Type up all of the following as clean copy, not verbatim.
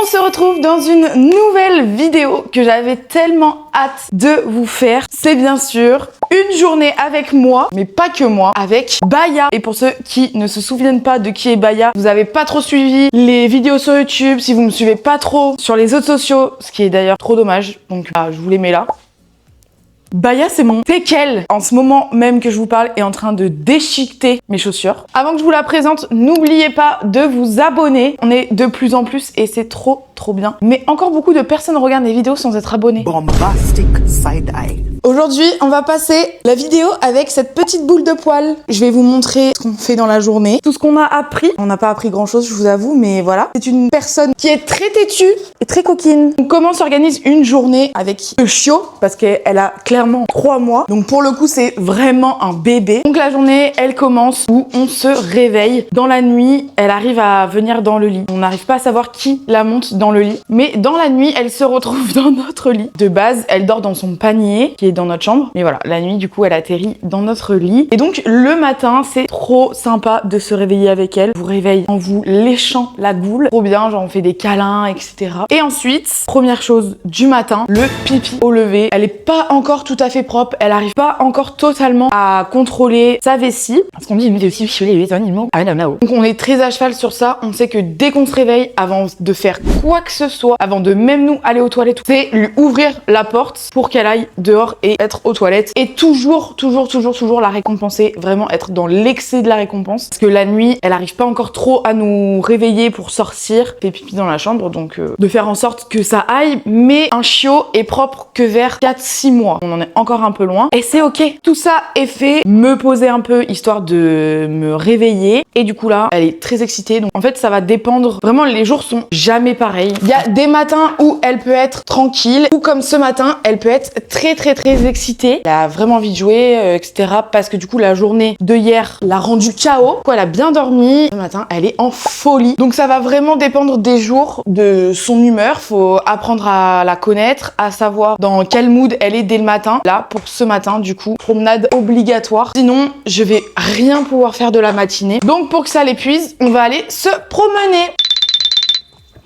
se retrouve dans une nouvelle vidéo que j'avais tellement hâte de vous faire. C'est bien sûr une journée avec moi, mais pas que moi, avec Baya. Et pour ceux qui ne se souviennent pas de qui est Baya, vous avez pas trop suivi les vidéos sur YouTube, si vous me suivez pas trop sur les autres sociaux, ce qui est d'ailleurs trop dommage, donc je vous les mets là. Baya, c'est mon teckel. En ce moment même que je vous parle, est en train de déchiqueter mes chaussures. Avant que je vous la présente, n'oubliez pas de vous abonner. On est de plus en plus et c'est trop bien. Mais encore beaucoup de personnes regardent les vidéos sans être abonnées. Bombastic side eye. Aujourd'hui, on va passer la vidéo avec cette petite boule de poils. Je vais vous montrer ce qu'on fait dans la journée, tout ce qu'on a appris. On n'a pas appris grand chose, je vous avoue, mais voilà. C'est une personne qui est très têtue et très coquine. Donc comment s'organise une journée avec le chiot, parce qu'elle a clairement 3 mois. Donc pour le coup, c'est vraiment un bébé. Donc la journée, elle commence où on se réveille. Dans la nuit, elle arrive à venir dans le lit. On n'arrive pas à savoir qui la monte dans le lit. Mais dans la nuit, elle se retrouve dans notre lit. De base, elle dort dans son panier, qui est dans notre chambre. Mais voilà, la nuit, du coup, elle atterrit dans notre lit. Et donc, le matin, c'est trop sympa de se réveiller avec elle. Vous réveille en vous léchant la goule. Trop bien, genre on fait des câlins, etc. Et ensuite, première chose du matin, le pipi au lever. Elle est pas encore tout à fait propre. Elle arrive pas encore totalement à contrôler sa vessie. Parce qu'on dit une aussi filer les animaux. Donc on est très à cheval sur ça. On sait que dès qu'on se réveille, avant de faire quoi que ce soit, avant de même nous aller aux toilettes, c'est lui ouvrir la porte pour qu'elle aille dehors et être aux toilettes. Et toujours la récompenser. Vraiment être dans l'excès de la récompense. Parce que la nuit, elle arrive pas encore trop à nous réveiller pour sortir. Fait pipi dans la chambre. Donc de faire en sorte que ça aille. Mais un chiot est propre que vers 4-6 mois. On en est encore un peu loin. Et c'est ok. Tout ça est fait. Me poser un peu histoire de me réveiller. Et du coup là, elle est très excitée. Donc en fait, ça va dépendre. Vraiment, les jours sont jamais pareils. Il y a des matins où elle peut être tranquille. Ou comme ce matin, elle peut être très excitée. Elle a vraiment envie de jouer, etc. Parce que du coup, la journée de hier l'a rendue KO. Quoi, elle a bien dormi. Ce matin, elle est en folie. Donc ça va vraiment dépendre des jours, de son humeur. Faut apprendre à la connaître, à savoir dans quel mood elle est dès le matin. Là, pour ce matin, du coup, promenade obligatoire. Sinon, je vais rien pouvoir faire de la matinée. Donc pour que ça l'épuise, on va aller se promener.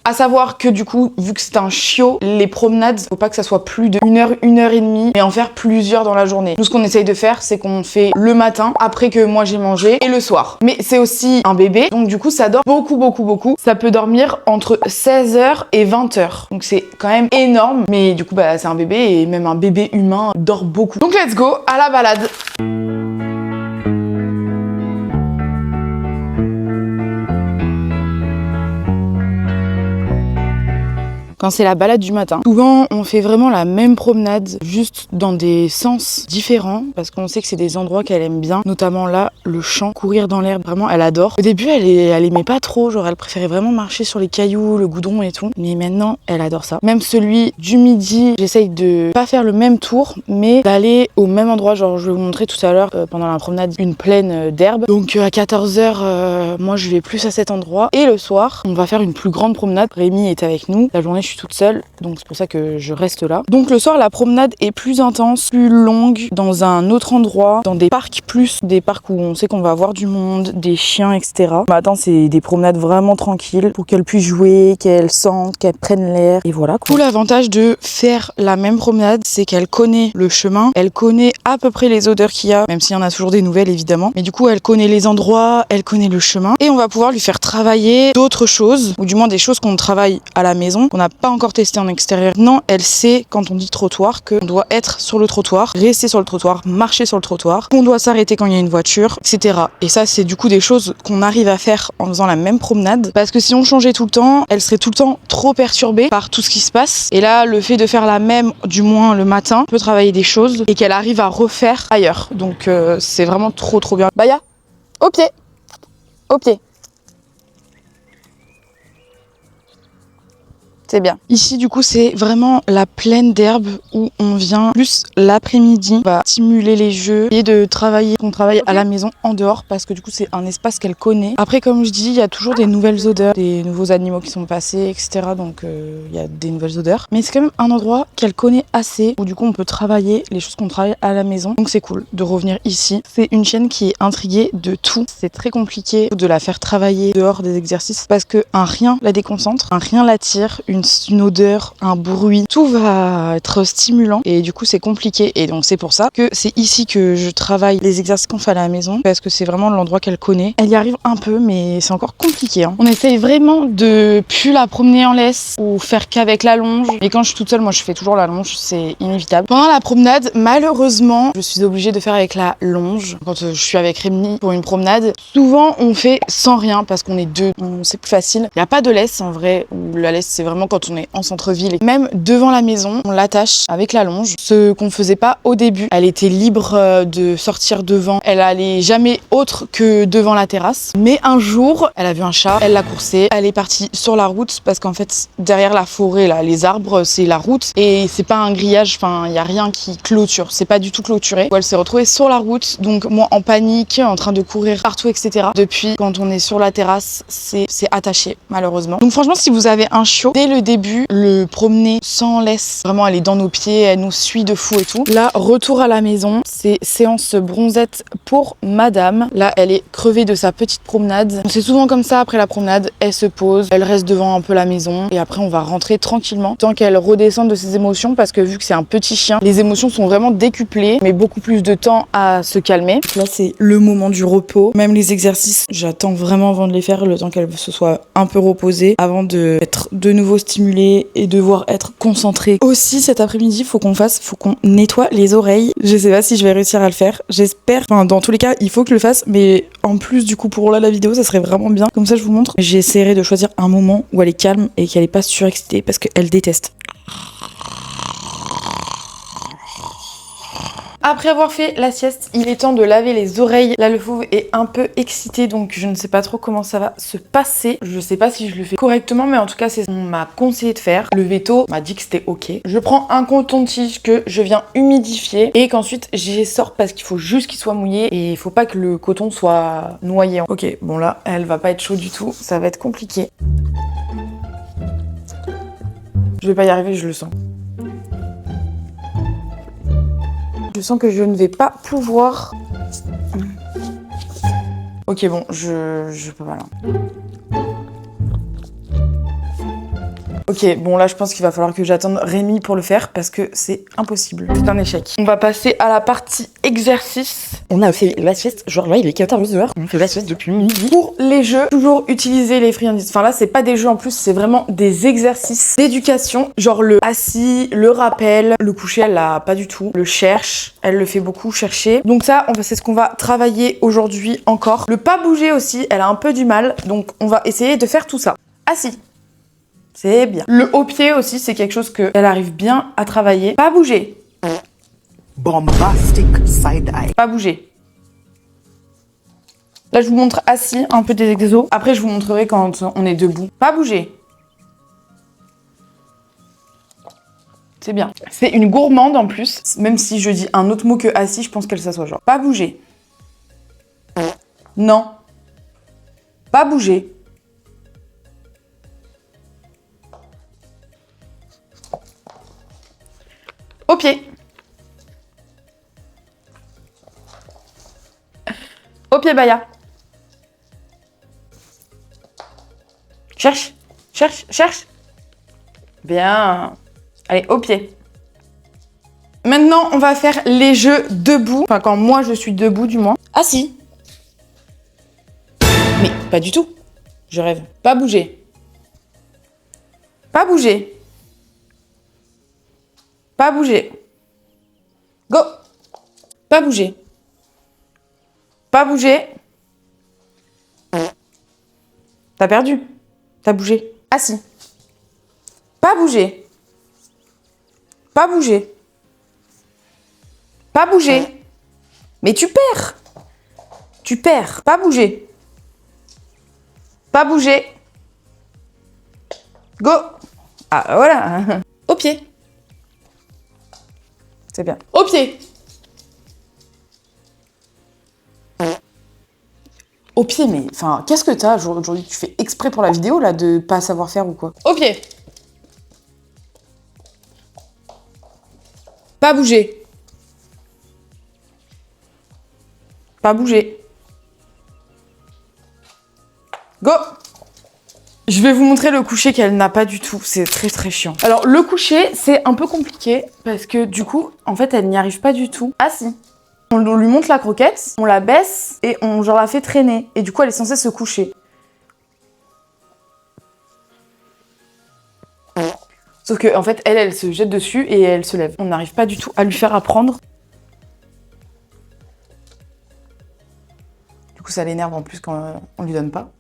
À savoir que du coup, vu que c'est un chiot, les promenades, faut pas que ça soit plus de 1 heure, 1 heure et demie, mais en faire plusieurs dans la journée. Nous, ce qu'on essaye de faire, c'est qu'on fait le matin, après que moi j'ai mangé, et le soir. Mais c'est aussi un bébé, donc du coup, ça dort beaucoup. Ça peut dormir entre 16h et 20h. Donc c'est quand même énorme, mais du coup, c'est un bébé, et même un bébé humain dort beaucoup. Donc let's go, à la balade. Quand c'est la balade du matin. Souvent, on fait vraiment la même promenade, juste dans des sens différents, parce qu'on sait que c'est des endroits qu'elle aime bien, notamment là, le champ, courir dans l'herbe, vraiment, elle adore. Au début, elle aimait pas trop, genre elle préférait vraiment marcher sur les cailloux, le goudron et tout, mais maintenant, elle adore ça. Même celui du midi, j'essaye de pas faire le même tour, mais d'aller au même endroit, genre je vais vous montrer tout à l'heure, pendant la promenade, une plaine d'herbe. Donc à 14h, moi je vais plus à cet endroit, et le soir, on va faire une plus grande promenade. Rémi est avec nous, la journée, je suis toute seule, donc c'est pour ça que je reste là. Donc le soir, la promenade est plus intense, plus longue, dans un autre endroit, dans des parcs des parcs où on sait qu'on va avoir du monde, des chiens, etc. Maintenant, c'est des promenades vraiment tranquilles pour qu'elle puisse jouer, qu'elle sente, qu'elle prenne l'air, et voilà quoi. Tout l'avantage de faire la même promenade, c'est qu'elle connaît le chemin, elle connaît à peu près les odeurs qu'il y a, même s'il y en a toujours des nouvelles évidemment, mais du coup elle connaît les endroits, elle connaît le chemin, et on va pouvoir lui faire travailler d'autres choses, ou du moins des choses qu'on travaille à la maison, qu'on n'a pas encore testé en extérieur. Non, elle sait quand on dit trottoir qu'on doit être sur le trottoir, rester sur le trottoir, marcher sur le trottoir, qu'on doit s'arrêter quand il y a une voiture, etc. Et ça, c'est du coup des choses qu'on arrive à faire en faisant la même promenade, parce que si on changeait tout le temps, elle serait tout le temps trop perturbée par tout ce qui se passe. Et là, le fait de faire la même, du moins le matin, peut travailler des choses et qu'elle arrive à refaire ailleurs. Donc c'est vraiment trop bien. Baya, au pied, au pied. C'est bien. Ici, du coup, c'est vraiment la plaine d'herbe où on vient plus l'après-midi. On va stimuler les jeux et de travailler. On travaille à la maison en dehors parce que du coup, c'est un espace qu'elle connaît. Après, comme je dis, il y a toujours des nouvelles odeurs, des nouveaux animaux qui sont passés, etc. Donc, il y a des nouvelles odeurs. Mais c'est quand même un endroit qu'elle connaît assez où du coup, on peut travailler les choses qu'on travaille à la maison. Donc, c'est cool de revenir ici. C'est une chienne qui est intriguée de tout. C'est très compliqué de la faire travailler dehors des exercices parce que un rien la déconcentre, un rien l'attire, une odeur, un bruit, tout va être stimulant et du coup c'est compliqué et donc c'est pour ça que c'est ici que je travaille les exercices qu'on fait à la maison parce que c'est vraiment l'endroit qu'elle connaît. Elle y arrive un peu mais c'est encore compliqué. On essaye vraiment de plus la promener en laisse ou faire qu'avec la longe et quand je suis toute seule, moi je fais toujours la longe, c'est inévitable. Pendant la promenade, malheureusement, je suis obligée de faire avec la longe. Quand je suis avec Rémi pour une promenade, souvent on fait sans rien parce qu'on est deux, c'est plus facile. Il n'y a pas de laisse en vrai, ou la laisse c'est vraiment quand on est en centre-ville. Même devant la maison, on l'attache avec la longe, ce qu'on faisait pas au début. Elle était libre de sortir devant, elle allait jamais autre que devant la terrasse. Mais un jour, elle a vu un chat, elle l'a coursé, elle est partie sur la route parce qu'en fait derrière la forêt là, les arbres c'est la route et c'est pas un grillage, enfin il y a rien qui clôture, c'est pas du tout clôturé. Elle s'est retrouvée sur la route, donc moi en panique, en train de courir partout, etc. Depuis, quand on est sur la terrasse, c'est attaché malheureusement. Donc franchement, si vous avez un chiot, dès le début, le promener sans laisse. Vraiment, elle est dans nos pieds, elle nous suit de fou et tout. Là, retour à la maison, c'est séance bronzette pour madame. Là, elle est crevée de sa petite promenade. C'est souvent comme ça, après la promenade, elle se pose, elle reste devant un peu la maison et après on va rentrer tranquillement tant qu'elle redescend de ses émotions parce que vu que c'est un petit chien, les émotions sont vraiment décuplées mais beaucoup plus de temps à se calmer. Là, c'est le moment du repos. Même les exercices, j'attends vraiment avant de les faire le temps qu'elle se soit un peu reposée avant d'être de nouveau stimulée et devoir être concentrée. Aussi, cet après-midi, faut qu'on nettoie les oreilles. Je sais pas si je vais réussir à le faire. J'espère. Enfin, dans tous les cas, il faut que je le fasse. Mais en plus, du coup, pour là, la vidéo, ça serait vraiment bien. Comme ça, je vous montre. J'essaierai de choisir un moment où elle est calme et qu'elle est pas surexcitée parce qu'elle déteste. Après avoir fait la sieste, il est temps de laver les oreilles. Là, le fauve est un peu excité, donc je ne sais pas trop comment ça va se passer. Je sais pas si je le fais correctement, mais en tout cas, c'est ce qu'on m'a conseillé de faire. Le veto m'a dit que c'était ok. Je prends un coton-tige que je viens humidifier et qu'ensuite j'essore parce qu'il faut juste qu'il soit mouillé et il faut pas que le coton soit noyé. Ok, bon là, elle va pas être chaude du tout. Ça va être compliqué. Je vais pas y arriver, je le sens. Je sens que je ne vais pas pouvoir. Ok, bon, je peux pas là. Ok, bon là je pense qu'il va falloir que j'attende Rémi pour le faire parce que c'est impossible. C'est un échec. On va passer à la partie exercice. On a fait la sieste, genre là il est 14h, on fait la sieste depuis midi. Pour les jeux, toujours utiliser les friandises. Enfin là c'est pas des jeux en plus, c'est vraiment des exercices d'éducation. Genre le assis, le rappel, le coucher elle l'a pas du tout. Le cherche, elle le fait beaucoup chercher. Donc ça, c'est ce qu'on va travailler aujourd'hui encore. Le pas bouger aussi, elle a un peu du mal. Donc on va essayer de faire tout ça. Assis. C'est bien. Le haut pied aussi, c'est quelque chose qu'elle arrive bien à travailler. Pas bouger. Bombastic side eye. Pas bouger. Là, je vous montre assis, un peu des exos. Après, je vous montrerai quand on est debout. Pas bouger. C'est bien. C'est une gourmande en plus. Même si je dis un autre mot que assis, je pense qu'elle s'assoit genre. Pas bouger. Non. Pas bouger. Au pied. Au pied, Baya. Cherche, cherche, cherche. Bien. Allez, au pied. Maintenant, on va faire les jeux debout. Enfin, quand moi, je suis debout, du moins. Assis. Mais pas du tout. Je rêve. Pas bouger. Pas bouger. Pas bouger. Go. Pas bouger. Pas bouger. T'as perdu. T'as bougé. Assis. Pas bouger. Pas bouger. Pas bouger. Mais tu perds. Tu perds. Pas bouger. Pas bouger. Go. Ah, voilà. Au pied. C'est bien. Au pied. Au pied, mais enfin, qu'est-ce que t'as aujourd'hui? Tu fais exprès pour la vidéo là de pas savoir faire ou quoi? Au pied. Pas bouger. Pas bouger. Go! Je vais vous montrer le coucher qu'elle n'a pas du tout. C'est très très chiant. Alors le coucher, c'est un peu compliqué parce que du coup, en fait, elle n'y arrive pas du tout. Ah si. On lui monte la croquette, on la baisse et on genre la fait traîner. Et du coup, elle est censée se coucher. Sauf que en fait, elle se jette dessus et elle se lève. On n'arrive pas du tout à lui faire apprendre. Du coup, ça l'énerve en plus quand on lui donne pas.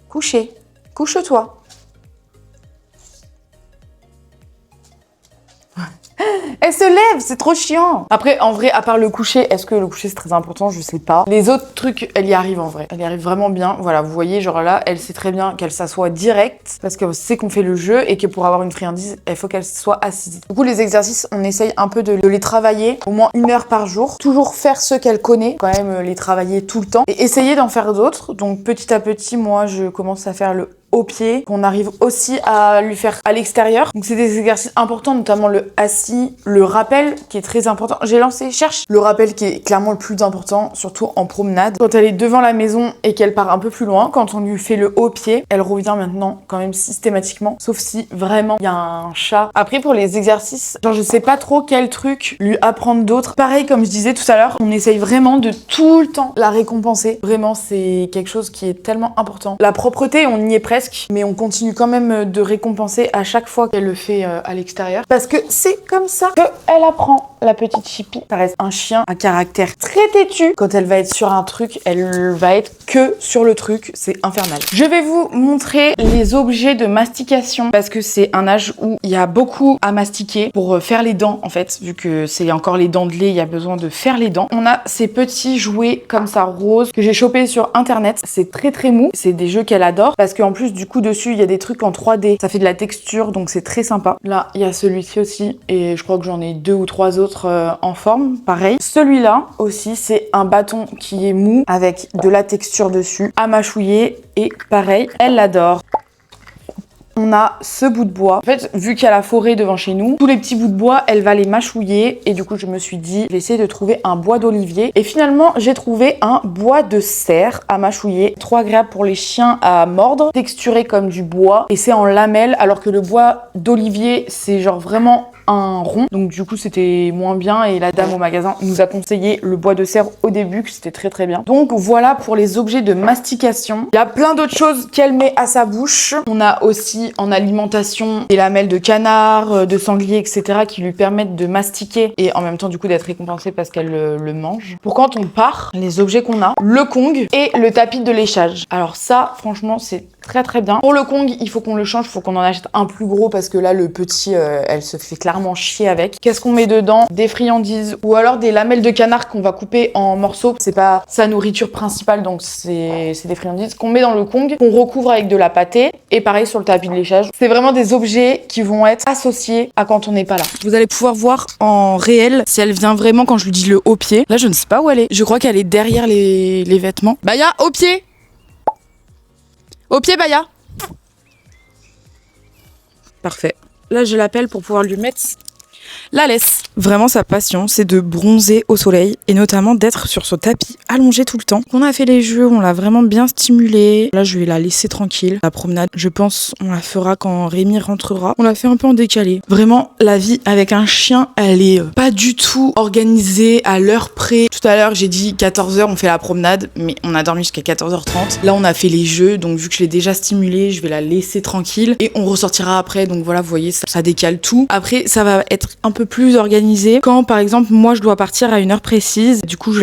Coucher. Couche-toi. Elle se lève, c'est trop chiant. Après, en vrai, à part le coucher, est-ce que le coucher c'est très important? Je sais pas. Les autres trucs, elle y arrive en vrai. Elle y arrive vraiment bien. Voilà, vous voyez, genre là, elle sait très bien qu'elle s'assoit direct parce qu'elle sait qu'on fait le jeu et que pour avoir une friandise, il faut qu'elle soit assise. Du coup, les exercices, on essaye un peu de les travailler au moins 1 heure par jour. Toujours faire ce qu'elle connaît, quand même les travailler tout le temps et essayer d'en faire d'autres. Donc petit à petit, moi, je commence à faire le au pied, qu'on arrive aussi à lui faire à l'extérieur. Donc c'est des exercices importants, notamment le assis, le rappel qui est très important. J'ai lancé, cherche le rappel qui est clairement le plus important, surtout en promenade. Quand elle est devant la maison et qu'elle part un peu plus loin, quand on lui fait le haut pied, elle revient maintenant quand même systématiquement, sauf si vraiment il y a un chat. Après pour les exercices, genre je sais pas trop quel truc lui apprendre d'autres. Pareil comme je disais tout à l'heure, on essaye vraiment de tout le temps la récompenser. Vraiment c'est quelque chose qui est tellement important. La propreté, on y est presque. Mais on continue quand même de récompenser à chaque fois qu'elle le fait à l'extérieur. Parce que c'est comme ça qu'elle apprend, la petite Chippy. Ça reste un chien à caractère très têtu. Quand elle va être sur un truc, elle va être que sur le truc. C'est infernal. Je vais vous montrer les objets de mastication parce que c'est un âge où il y a beaucoup à mastiquer pour faire les dents en fait. Vu que c'est encore les dents de lait, il y a besoin de faire les dents. On a ces petits jouets comme ça roses que j'ai chopés sur internet. C'est très très mou. C'est des jeux qu'elle adore parce qu'en plus du coup dessus il y a des trucs en 3D, ça fait de la texture donc c'est très sympa. Là il y a celui-ci aussi et je crois que j'en ai 2 ou 3 autres en forme, pareil. Celui-là aussi c'est un bâton qui est mou avec de la texture dessus à mâchouiller et pareil, elle l'adore. On a ce bout de bois. En fait, vu qu'il y a la forêt devant chez nous, tous les petits bouts de bois, elle va les mâchouiller. Et du coup, je me suis dit, je vais essayer de trouver un bois d'olivier. Et finalement, j'ai trouvé un bois de cerf à mâchouiller. Trop agréable pour les chiens à mordre. Texturé comme du bois. Et c'est en lamelles, alors que le bois d'olivier, c'est genre vraiment un rond. Donc du coup, c'était moins bien. Et la dame au magasin nous a conseillé le bois de cerf au début, que c'était très très bien. Donc voilà pour les objets de mastication. Il y a plein d'autres choses qu'elle met à sa bouche. On a aussi en alimentation des lamelles de canard, de sanglier, etc. qui lui permettent de mastiquer et en même temps du coup d'être récompensée parce qu'elle le mange. Pour quand on part, les objets qu'on a, le Kong et le tapis de léchage. Alors ça, franchement, c'est très très bien. Pour le Kong, il faut qu'on le change, il faut qu'on en achète un plus gros parce que là, le petit, elle se fait clairement chier avec. Qu'est-ce qu'on met dedans? Des friandises ou alors des lamelles de canard qu'on va couper en morceaux. C'est pas sa nourriture principale, donc c'est des friandises qu'on met dans le Kong, qu'on recouvre avec de la pâtée et pareil sur le tapis de léchage. C'est vraiment des objets qui vont être associés à quand on n'est pas là. Vous allez pouvoir voir en réel si elle vient vraiment quand je lui dis le haut pied. Là, je ne sais pas où elle est. Je crois qu'elle est derrière les vêtements. Baya, au pied! Au pied, Baya. Parfait. Là, je l'appelle pour pouvoir lui mettre la laisse. Vraiment, sa passion, c'est de bronzer au soleil et notamment d'être sur ce tapis allongé tout le temps. On a fait les jeux, on l'a vraiment bien stimulé. Là, je vais la laisser tranquille. La promenade, je pense, on la fera quand Rémi rentrera. On l'a fait un peu en décalé. Vraiment, la vie avec un chien, elle est pas du tout organisée à l'heure près. Tout à l'heure, j'ai dit 14h, on fait la promenade, mais on a dormi jusqu'à 14h30. Là, on a fait les jeux, donc vu que je l'ai déjà stimulée, je vais la laisser tranquille et on ressortira après. Donc voilà, vous voyez, ça décale tout. Après, ça va être un peu plus organisé quand par exemple moi je dois partir à une heure précise. Du coup je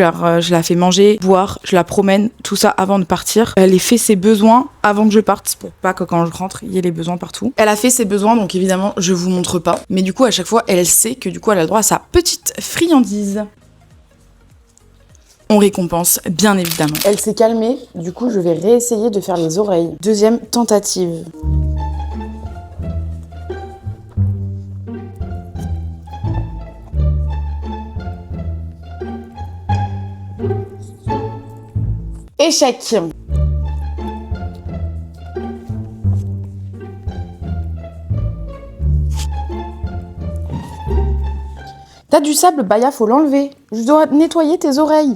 la fais manger, boire, je la promène, tout ça avant de partir. Elle fait ses besoins avant que je parte pour pas que quand je rentre il y ait les besoins partout. Elle a fait ses besoins donc évidemment je vous montre pas. Mais du coup à chaque fois elle sait que du coup elle a le droit à sa petite friandise. On récompense, bien évidemment. Elle s'est calmée, du coup je vais réessayer de faire les oreilles. Deuxième tentative. échec. T'as du sable, Baya, faut l'enlever. Je dois nettoyer tes oreilles.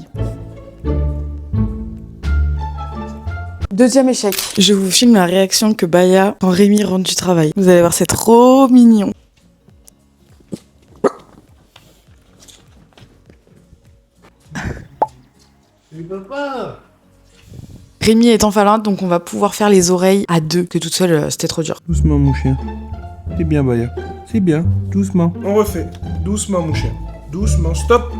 Deuxième échec. Je vous filme la réaction que Baya quand Rémi rentre du travail. Vous allez voir, c'est trop mignon. Papa. Rémi est enfin là, donc on va pouvoir faire les oreilles à deux, que toute seule, c'était trop dur. Doucement, mon chien. C'est bien, Baya. C'est bien. Doucement. On refait. Doucement, mon chien. Doucement. Stop.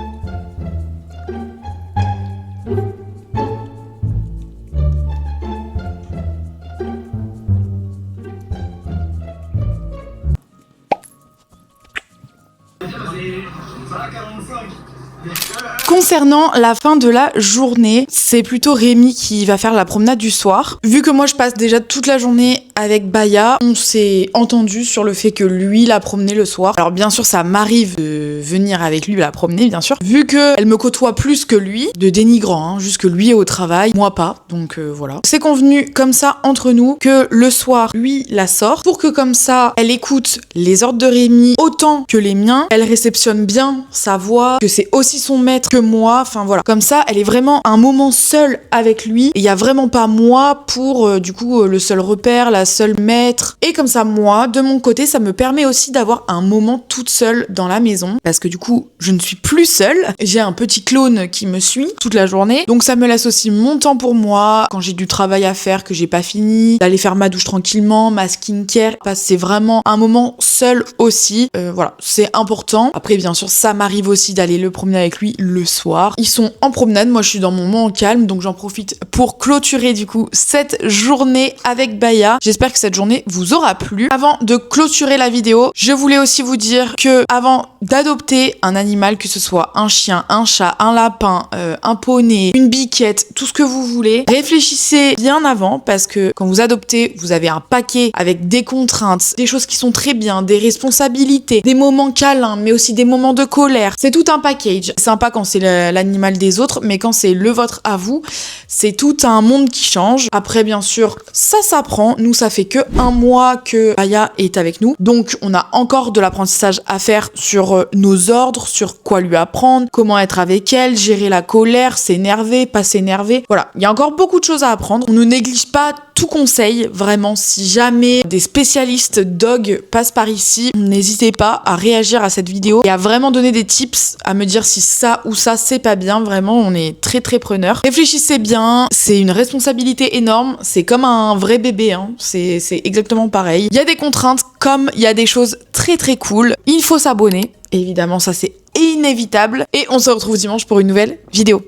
Concernant la fin de la journée, c'est plutôt Rémi qui va faire la promenade du soir. Vu que moi je passe déjà toute la journée avec Baya, on s'est entendu sur le fait que lui la promener le soir. Alors bien sûr ça m'arrive de venir avec lui la promener bien sûr. Vu qu'elle me côtoie plus que lui, de dénigrant, juste que lui est au travail, moi pas, donc voilà. C'est convenu comme ça entre nous que le soir lui la sort pour que comme ça elle écoute les ordres de Rémi autant que les miens, elle réceptionne bien sa voix, que c'est aussi son maître que moi, enfin voilà. Comme ça, elle est vraiment un moment seule avec lui. Il y a vraiment pas moi pour du coup le seul repère, la seule maître. Et comme ça, moi, de mon côté, ça me permet aussi d'avoir un moment toute seule dans la maison. Parce que du coup, je ne suis plus seule. J'ai un petit clone qui me suit toute la journée. Donc ça me laisse aussi mon temps pour moi. Quand j'ai du travail à faire, que j'ai pas fini, d'aller faire ma douche tranquillement, ma skincare. C'est vraiment un moment seul aussi. Voilà, c'est important. Après, bien sûr, ça m'arrive aussi d'aller le promener avec lui le soir. Ils sont en promenade, moi je suis dans mon moment calme, donc j'en profite pour clôturer du coup cette journée avec Baya. J'espère que cette journée vous aura plu. Avant de clôturer la vidéo, je voulais aussi vous dire que avant d'adopter un animal, que ce soit un chien, un chat, un lapin, un poney, une biquette, tout ce que vous voulez, réfléchissez bien avant parce que quand vous adoptez, vous avez un paquet avec des contraintes, des choses qui sont très bien, des responsabilités, des moments câlins, mais aussi des moments de colère. C'est tout un package. C'est sympa quand c'est l'animal des autres, mais quand c'est le vôtre à vous, c'est tout un monde qui change. Après, bien sûr, ça s'apprend. Nous, ça fait que 1 mois que Baya est avec nous. Donc, on a encore de l'apprentissage à faire sur nos ordres, sur quoi lui apprendre, comment être avec elle, gérer la colère, s'énerver, pas s'énerver. Voilà, il y a encore beaucoup de choses à apprendre. On ne néglige pas tout conseil, vraiment. Si jamais des spécialistes dog passent par ici, n'hésitez pas à réagir à cette vidéo et à vraiment donner des tips, à me dire si ça ou ça c'est pas bien. Vraiment, on est très très preneurs. Réfléchissez bien, c'est une responsabilité énorme, c'est comme un vrai bébé, hein. C'est exactement pareil. Il y a des contraintes comme il y a des choses très très cool. Il faut s'abonner, évidemment ça c'est inévitable. Et on se retrouve dimanche pour une nouvelle vidéo.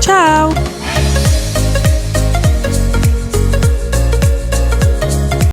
Ciao!